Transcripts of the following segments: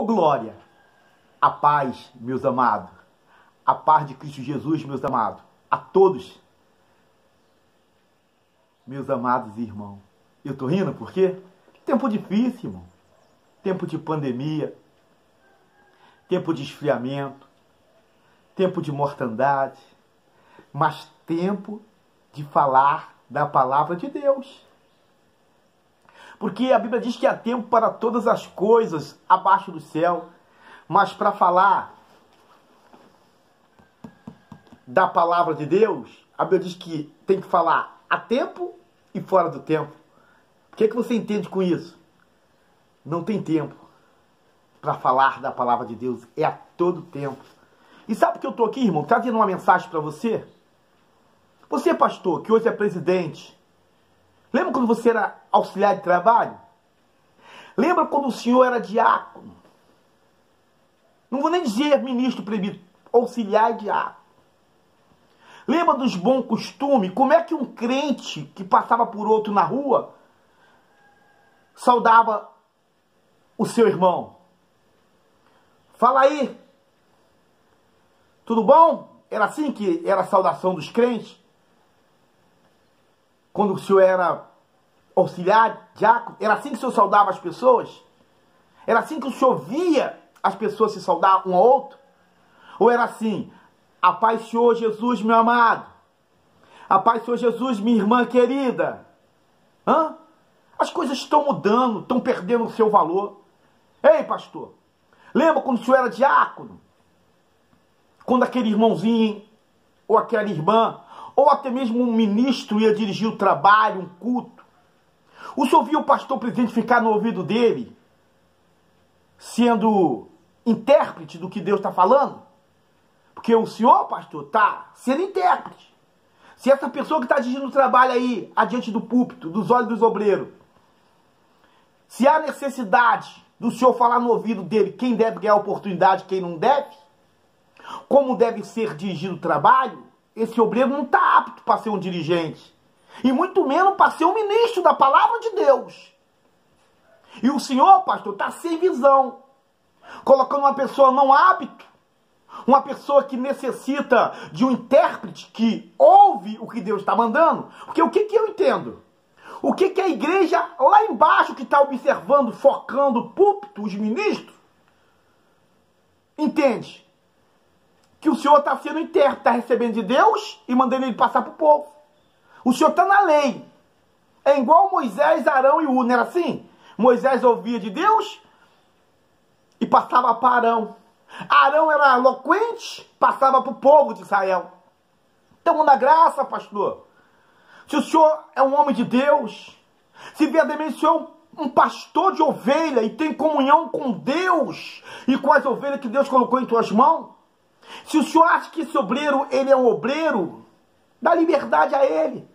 Ô glória, a paz, meus amados, a paz de Cristo Jesus, meus amados, a todos, meus amados irmãos. Eu tô rindo por quê? Tempo difícil, irmão. Tempo de pandemia, tempo de esfriamento, tempo de mortandade, mas tempo de falar da palavra de Deus. Porque a Bíblia diz que há tempo para todas as coisas abaixo do céu, mas para falar da palavra de Deus, a Bíblia diz que tem que falar a tempo e fora do tempo. O que você entende com isso? Não tem tempo para falar da palavra de Deus, é a todo tempo. E sabe por que eu estou aqui, irmão? Trazendo uma mensagem para você. Você, pastor, que hoje é presidente, lembra quando você era auxiliar de trabalho? Lembra quando o senhor era diácono? Não vou nem dizer ministro proibido, auxiliar e diácono. Lembra dos bons costumes? Como é que um crente que passava por outro na rua saudava o seu irmão? Fala aí. Tudo bom? Era assim que era a saudação dos crentes? Quando o senhor era auxiliar, diácono, era assim que o senhor saudava as pessoas? Era assim que o senhor via as pessoas se saudar um ao outro? Ou era assim, a paz do Senhor Jesus, meu amado, a paz do Senhor Jesus, minha irmã querida? Hã? As coisas estão mudando, estão perdendo o seu valor. Ei, pastor, lembra quando o senhor era diácono? Quando aquele irmãozinho, ou aquela irmã, ou até mesmo um ministro ia dirigir o trabalho, um culto, o senhor via o pastor presidente ficar no ouvido dele, sendo intérprete do que Deus está falando? Porque o senhor, pastor, está sendo intérprete. Se essa pessoa que está dirigindo o trabalho aí, adiante do púlpito, dos olhos dos obreiros, se há necessidade do senhor falar no ouvido dele quem deve ganhar a oportunidade, quem não deve, como deve ser dirigido o trabalho, esse obreiro não está apto para ser um dirigente. E muito menos para ser um ministro da palavra de Deus. E o senhor, pastor, está sem visão. Colocando uma pessoa não apta, uma pessoa que necessita de um intérprete que ouve o que Deus está mandando. Porque o que eu entendo? O que a igreja lá embaixo que está observando, focando o púlpito, os ministros, entende? Que o senhor está sendo intérprete, está recebendo de Deus e mandando ele passar para o povo. O senhor está na lei. É igual Moisés, Arão e Ur, não era assim? Moisés ouvia de Deus e passava para Arão. Arão era eloquente, passava para o povo de Israel. Estamos na graça, pastor. Se o senhor é um homem de Deus, se verdadeiramente o senhor é um pastor de ovelha e tem comunhão com Deus e com as ovelhas que Deus colocou em tuas mãos, se o senhor acha que esse obreiro, ele é um obreiro, dá liberdade a ele.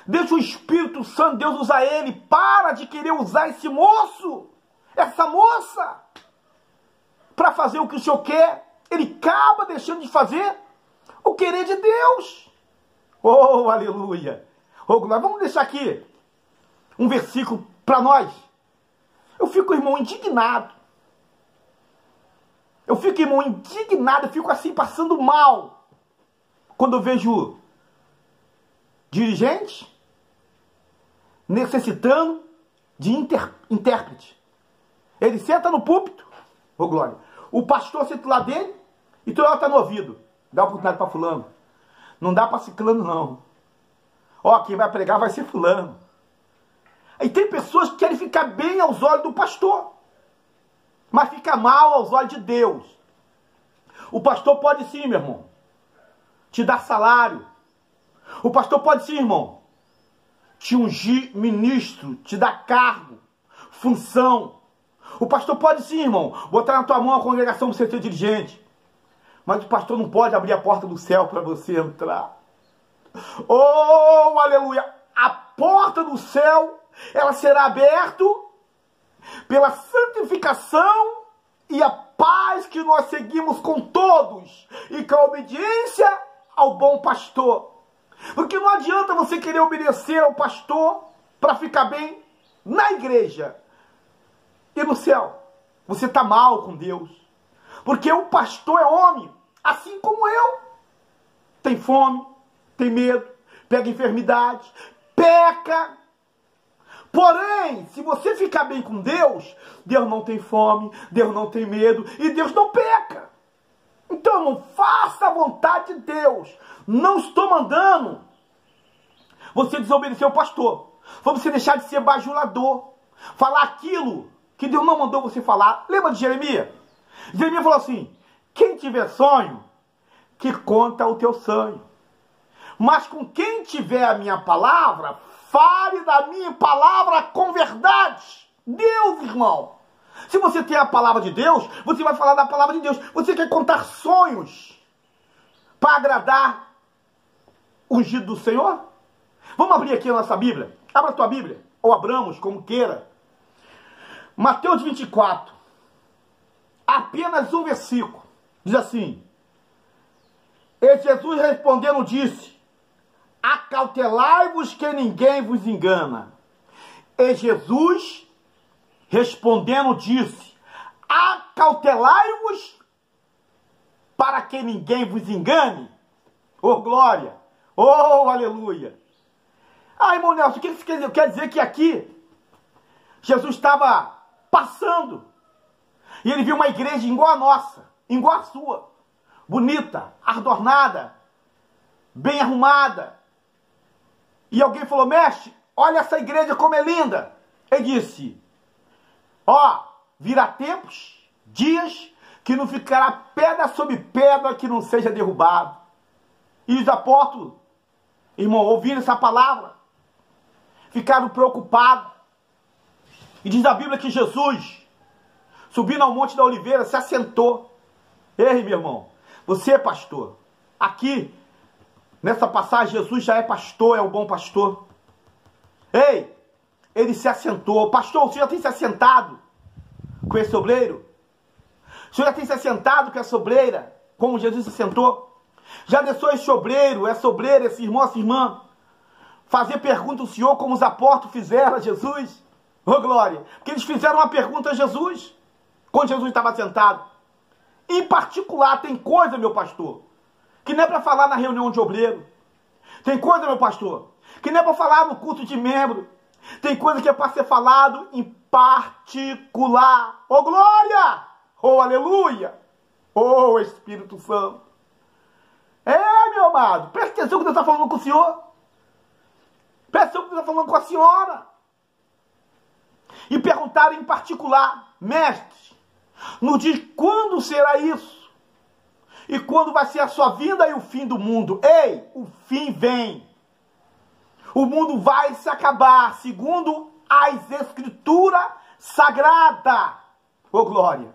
Deixa o Espírito Santo, Deus usar ele. Para de querer usar esse moço, essa moça, para fazer o que o senhor quer. Ele acaba deixando de fazer o querer de Deus. Oh, aleluia. Oh, glória. Vamos deixar aqui um versículo para nós. Eu fico, irmão, indignado. Eu fico, irmão, indignado. Eu fico assim, passando mal, quando eu vejo dirigente necessitando de intérprete. Ele senta no púlpito, ô glória, o pastor senta lá dele e tu está no ouvido. Dá oportunidade para fulano. Não dá para ciclano, não. Ó, quem vai pregar vai ser fulano. Aí tem pessoas que querem ficar bem aos olhos do pastor, mas fica mal aos olhos de Deus. O pastor pode sim, meu irmão, te dar salário. O pastor pode sim, irmão, te ungir ministro, te dar cargo, função. O pastor pode sim, irmão, botar na tua mão a congregação para você ser dirigente. Mas o pastor não pode abrir a porta do céu para você entrar. Oh, aleluia! A porta do céu, ela será aberta pela santificação e a paz que nós seguimos com todos e com a obediência ao bom pastor. Porque não adianta você querer obedecer ao pastor para ficar bem na igreja e no céu. você está mal com Deus. Porque o pastor é homem, assim como eu. Tem fome, tem medo, pega enfermidade, peca. Porém, se você ficar bem com Deus, Deus não tem fome, Deus não tem medo e Deus não peca. Então não faça a vontade de Deus. Não estou mandando você desobedecer o pastor. Foi você deixar de ser bajulador. Falar aquilo que Deus não mandou você falar. Lembra de Jeremias? Jeremias falou assim: quem tiver sonho, que conta o teu sonho. Mas com quem tiver a minha palavra, fale da minha palavra com verdade. Deus, irmão. Se você tem a palavra de Deus, você vai falar da palavra de Deus. Você quer contar sonhos para agradar o ungido do Senhor? Vamos abrir aqui a nossa Bíblia. Abra a tua Bíblia. Ou abramos, como queira. Mateus 24. Apenas um versículo. Diz assim: e Jesus respondendo disse: acautelai-vos que ninguém vos engana. E Jesus respondendo disse: acautelai-vos para que ninguém vos engane. Oh glória! Oh aleluia! Ah, irmão Nelson, o que isso quer dizer? Que aqui Jesus estava passando e ele viu uma igreja igual a nossa, igual a sua, bonita, adornada, bem arrumada. E alguém falou: mestre, olha essa igreja como é linda. Ele disse: ó, virá tempos, dias, que não ficará pedra sobre pedra que não seja derrubado. E os apóstolos, irmão, ouviram essa palavra, ficaram preocupados. E diz a Bíblia que Jesus, subindo ao Monte da Oliveira, se assentou. Ei, meu irmão, você é pastor. Aqui, nessa passagem, Jesus já é pastor, é o bom pastor. Ei, ele se assentou. Pastor, o senhor já tem se assentado com esse obreiro? O senhor já tem se assentado com essa obreira, como Jesus se sentou? Já deixou esse obreiro, essa obreira, esse irmão, essa irmã, fazer pergunta ao Senhor como os apóstolos fizeram a Jesus? Oh, glória! Porque eles fizeram uma pergunta a Jesus, quando Jesus estava sentado. Em particular, tem coisa, meu pastor, que não é para falar na reunião de obreiro. Tem coisa, meu pastor, que não é para falar no culto de membro. Tem coisa que é para ser falado em particular. Oh, glória! Oh, aleluia! Oh, Espírito Santo! É, meu amado, presta atenção que Deus está falando com o senhor. Presta atenção que Deus está falando com a senhora. E perguntaram em particular: mestre, nos diz quando será isso? E quando vai ser a sua vinda e o fim do mundo? Ei, o fim vem. O mundo vai se acabar, segundo as Escrituras Sagradas. Oh, glória!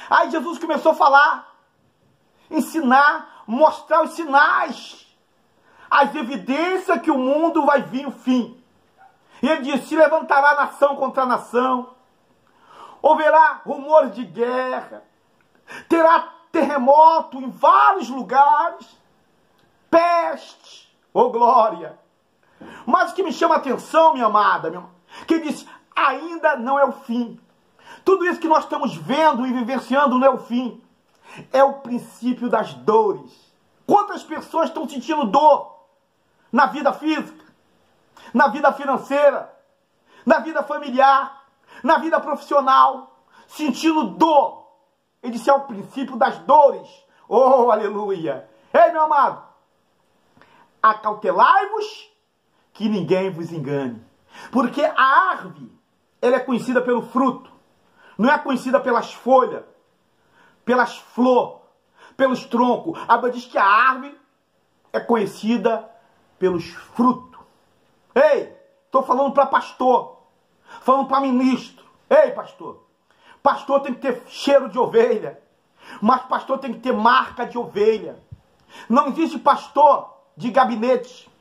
Aí Jesus começou a falar, ensinar, mostrar os sinais, as evidências que o mundo vai vir o fim. E ele disse: se levantará nação contra nação, haverá rumores de guerra, terá terremoto em vários lugares, peste, oh glória. Mas o que me chama a atenção, minha amada, que ele disse: ainda não é o fim. Tudo isso que nós estamos vendo e vivenciando não é o fim. É o princípio das dores. Quantas pessoas estão sentindo dor na vida física, na vida financeira, na vida familiar, na vida profissional, sentindo dor? Ele disse: é o princípio das dores. Oh, aleluia! Ei, meu amado, acautelai-vos que ninguém vos engane. Porque a árvore, ela é conhecida pelo fruto, não é conhecida pelas folhas, pelas flores, pelos troncos. A Bíblia diz que a árvore é conhecida pelos frutos. Ei, estou falando para pastor, falando para ministro. Ei, pastor, pastor tem que ter cheiro de ovelha, mas pastor tem que ter marca de ovelha. Não existe pastor de gabinete,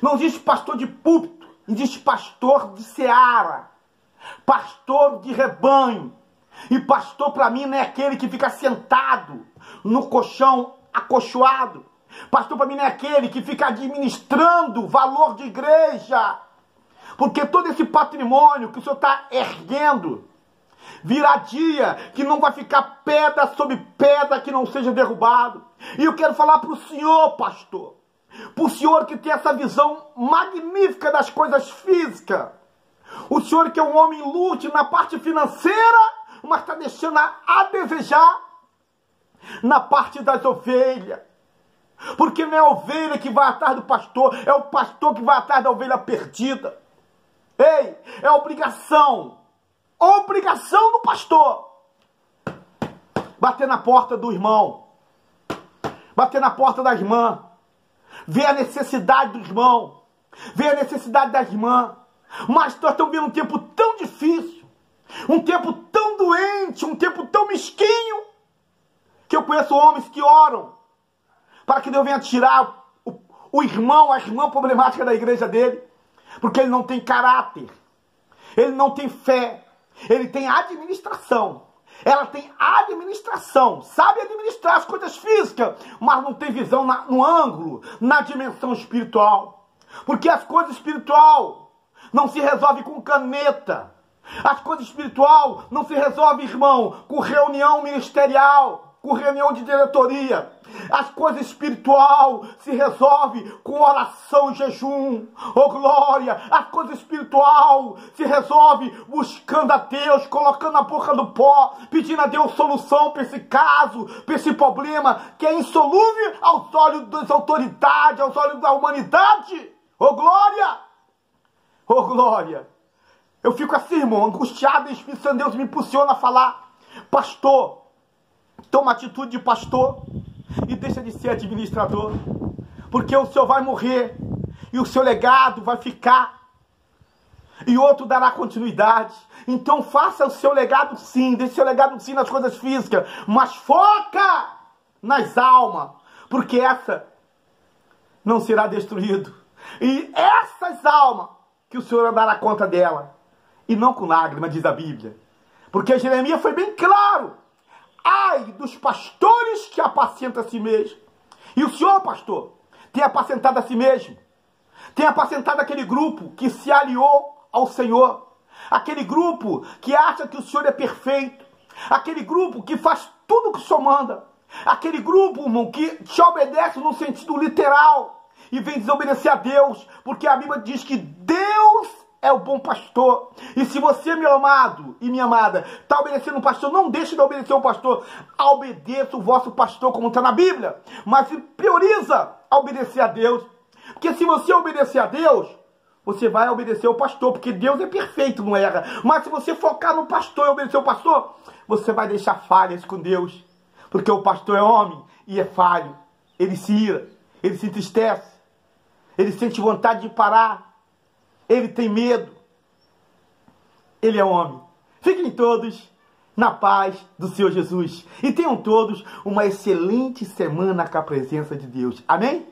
não existe pastor de púlpito, existe pastor de seara, pastor de rebanho. E pastor para mim não é aquele que fica sentado no colchão acolchoado. Pastor para mim não é aquele que fica administrando valor de igreja. Porque todo esse patrimônio que o senhor está erguendo, Virá dia que não vai ficar pedra sobre pedra que não seja derrubado. E eu quero falar para o senhor, pastor, para o senhor que tem essa visão magnífica das coisas físicas. O senhor que é um homem lúcido na parte financeira, mas está deixando a desejar na parte das ovelhas. Porque não é a ovelha que vai atrás do pastor, é o pastor que vai atrás da ovelha perdida. Ei, é obrigação do pastor bater na porta do irmão, bater na porta da irmã, ver a necessidade do irmão, ver a necessidade da irmã. Mas nós estamos vendo um tempo tão difícil, um tempo tão doente, um tempo tão mesquinho, que eu conheço homens que oram para que Deus venha tirar o irmão, a irmã problemática da igreja dele, porque ele não tem caráter, ele não tem fé, ele tem administração. Ela tem administração, sabe administrar as coisas físicas, mas não tem visão no ângulo, na dimensão espiritual. Porque as coisas espirituais não se resolvem com caneta. As coisas espirituais não se resolvem, irmão, com reunião ministerial, com reunião de diretoria. As coisas espiritual se resolve com oração e jejum. Oh glória! As coisas espiritual se resolve buscando a Deus, colocando a boca no pó, pedindo a Deus solução para esse caso, para esse problema que é insolúvel aos olhos das autoridades, aos olhos da humanidade. Oh glória! Oh glória! Eu fico assim, irmão, angustiado, e o Espírito Santo de Deus me impulsiona a falar: pastor, toma atitude de pastor e deixa de ser administrador, porque o senhor vai morrer e o seu legado vai ficar e outro dará continuidade. Então faça o seu legado sim, deixe o seu legado sim nas coisas físicas, mas foca nas almas, porque essa não será destruído, e essas almas que o senhor dará conta dela, e não com lágrimas, diz a Bíblia, porque Jeremias foi bem claro: ai dos pastores que apacentam a si mesmo. E o senhor, pastor, tem apacentado a si mesmo, tem apacentado aquele grupo que se aliou ao Senhor, aquele grupo que acha que o senhor é perfeito, aquele grupo que faz tudo o que o senhor manda, aquele grupo, irmão, que te obedece no sentido literal e vem desobedecer a Deus, porque a Bíblia diz que Deus é o bom pastor. E se você, meu amado e minha amada, está obedecendo o pastor, não deixe de obedecer o pastor. Obedeça o vosso pastor, como está na Bíblia, mas prioriza a obedecer a Deus. Porque se você obedecer a Deus, você vai obedecer o pastor, porque Deus é perfeito, não erra. Mas se você focar no pastor e obedecer o pastor, você vai deixar falhas com Deus, porque o pastor é homem e é falho. Ele se ira, ele se entristece, ele sente vontade de parar, ele tem medo, ele é homem. Fiquem todos na paz do Senhor Jesus e tenham todos uma excelente semana com a presença de Deus. Amém?